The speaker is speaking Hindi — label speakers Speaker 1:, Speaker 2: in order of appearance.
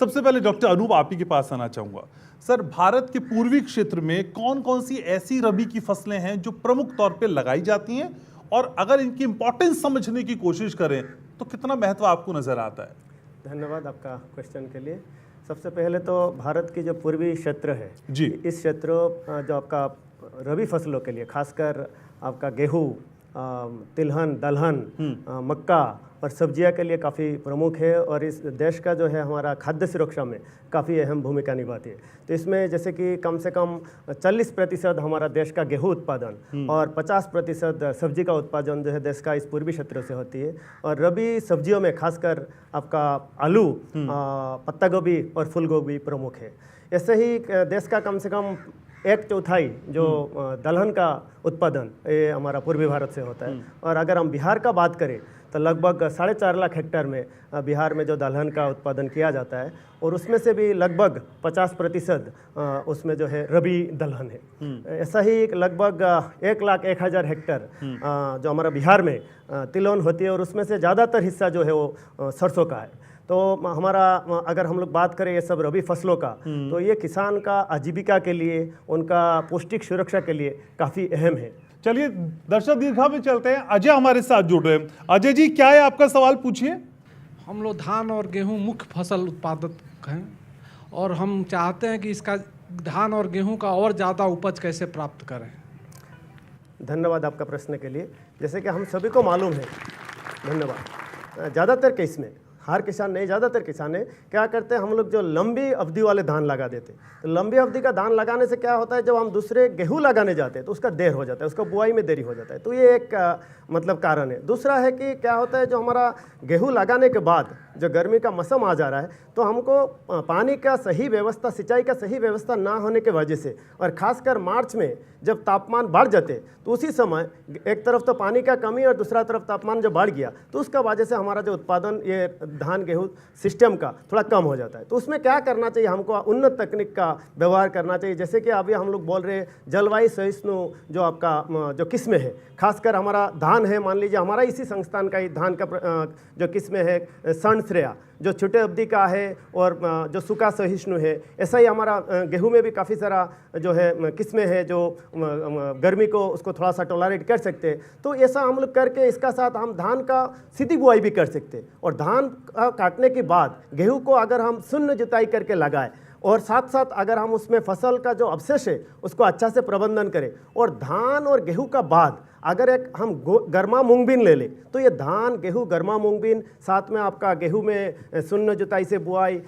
Speaker 1: सबसे पहले डॉक्टर अनूप आप ही के पास आना चाहूंगा। सर, भारत के पूर्वी क्षेत्र में कौन कौन सी ऐसी रबी की फसलें हैं जो प्रमुख तौर पे लगाई जाती हैं, और अगर इनकी इंपॉर्टेंस समझने की कोशिश करें तो कितना महत्व आपको नजर आता है?
Speaker 2: धन्यवाद आपका क्वेश्चन के लिए। सबसे पहले तो भारत की जो पूर्वी क्षेत्र है
Speaker 1: जी,
Speaker 2: इस क्षेत्र जो आपका रबी फसलों के लिए खासकर आपका गेहूँ, तिलहन, दलहन, मक्का और सब्जियां के लिए काफ़ी प्रमुख है और इस देश का जो है हमारा खाद्य सुरक्षा में काफ़ी अहम भूमिका निभाती है। तो इसमें जैसे कि कम से कम 40% हमारा देश का गेहूं उत्पादन और 50% सब्जी का उत्पादन जो है देश का इस पूर्वी क्षेत्र से होती है। और रबी सब्जियों में खासकर आपका आलू, पत्ता गोभी और फूल गोभी प्रमुख है। ऐसे ही देश का कम से कम 1/4 जो दलहन का उत्पादन ये हमारा पूर्वी भारत से होता है। और अगर हम बिहार का बात करें तो लगभग 4.5 लाख हेक्टेयर में बिहार में जो दलहन का उत्पादन किया जाता है और उसमें से भी लगभग 50% उसमें जो है रबी दलहन है। ऐसा ही लगभग 1,01,000 हेक्टेयर जो हमारा बिहार में तिलहन होती है और उसमें से ज़्यादातर हिस्सा जो है वो सरसों का है। तो हमारा अगर हम लोग बात करें ये सब रबी फसलों का, तो ये किसान का आजीविका के लिए, उनका पौष्टिक सुरक्षा के लिए काफ़ी अहम है।
Speaker 1: चलिए दर्शक दीर्घा में चलते हैं। अजय हमारे साथ जुड़ रहे हैं। अजय जी, क्या है आपका सवाल, पूछिए।
Speaker 3: हम लोग धान और गेहूं मुख्य फसल उत्पादक हैं और हम चाहते हैं कि इसका धान और गेहूं का और ज़्यादा उपज कैसे प्राप्त करें।
Speaker 2: धन्यवाद आपका प्रश्न के लिए। जैसे कि हम सभी को मालूम है, धन्यवाद, ज़्यादातर केस में हर किसान नहीं, ज़्यादातर किसान है क्या करते हैं, हम लोग जो लंबी अवधि वाले धान लगा देते हैं। तो लंबी अवधि का धान लगाने से क्या होता है, जब हम दूसरे गेहूं लगाने जाते हैं तो उसका देर हो जाता है, उसका बुआई में देरी हो जाता है। तो ये एक मतलब कारण है। दूसरा है कि क्या होता है, जो हमारा गेहूं लगाने के बाद जो गर्मी का मौसम आ जा रहा है तो हमको पानी का सही व्यवस्था, सिंचाई का सही व्यवस्था ना होने की वजह से, और खासकर मार्च में जब तापमान बढ़ जाते तो उसी समय एक तरफ तो पानी का कमी और दूसरा तरफ तापमान जो बढ़ गया तो उसका वजह से हमारा जो उत्पादन ये धान गेहूं सिस्टम का थोड़ा कम हो जाता है। तो उसमें क्या करना चाहिए, हमको उन्नत तकनीक का व्यवहार करना चाहिए। जैसे कि अभी हम लोग बोल रहे हैं जलवायु सहिष्णु जो आपका जो किस्में है, खासकर हमारा धान है, मान लीजिए हमारा इसी संस्थान का ही धान का जो किस्में है स्वर्ण श्रेया जो छोटे अवधि का है और जो सूखा सहिष्णु है। ऐसा ही हमारा गेहूं में भी काफ़ी सारा जो है किस्में है जो गर्मी को उसको थोड़ा सा टॉलरेट कर सकते हैं। तो ऐसा हम लोग करके इसका साथ हम धान का सीधी बुआई भी कर सकते हैं। और धान काटने के बाद गेहूं को अगर हम शून्य जुताई करके लगाए और साथ साथ अगर हम उसमें फसल का जो अवशेष है उसको अच्छा से प्रबंधन करें, और धान और गेहूं का बाद अगर एक हम गर्मा मूंगबीन ले लें तो ये धान गेहूं गर्मा मूंगबीन साथ में आपका गेहूं में शून्य जुताई से बुआई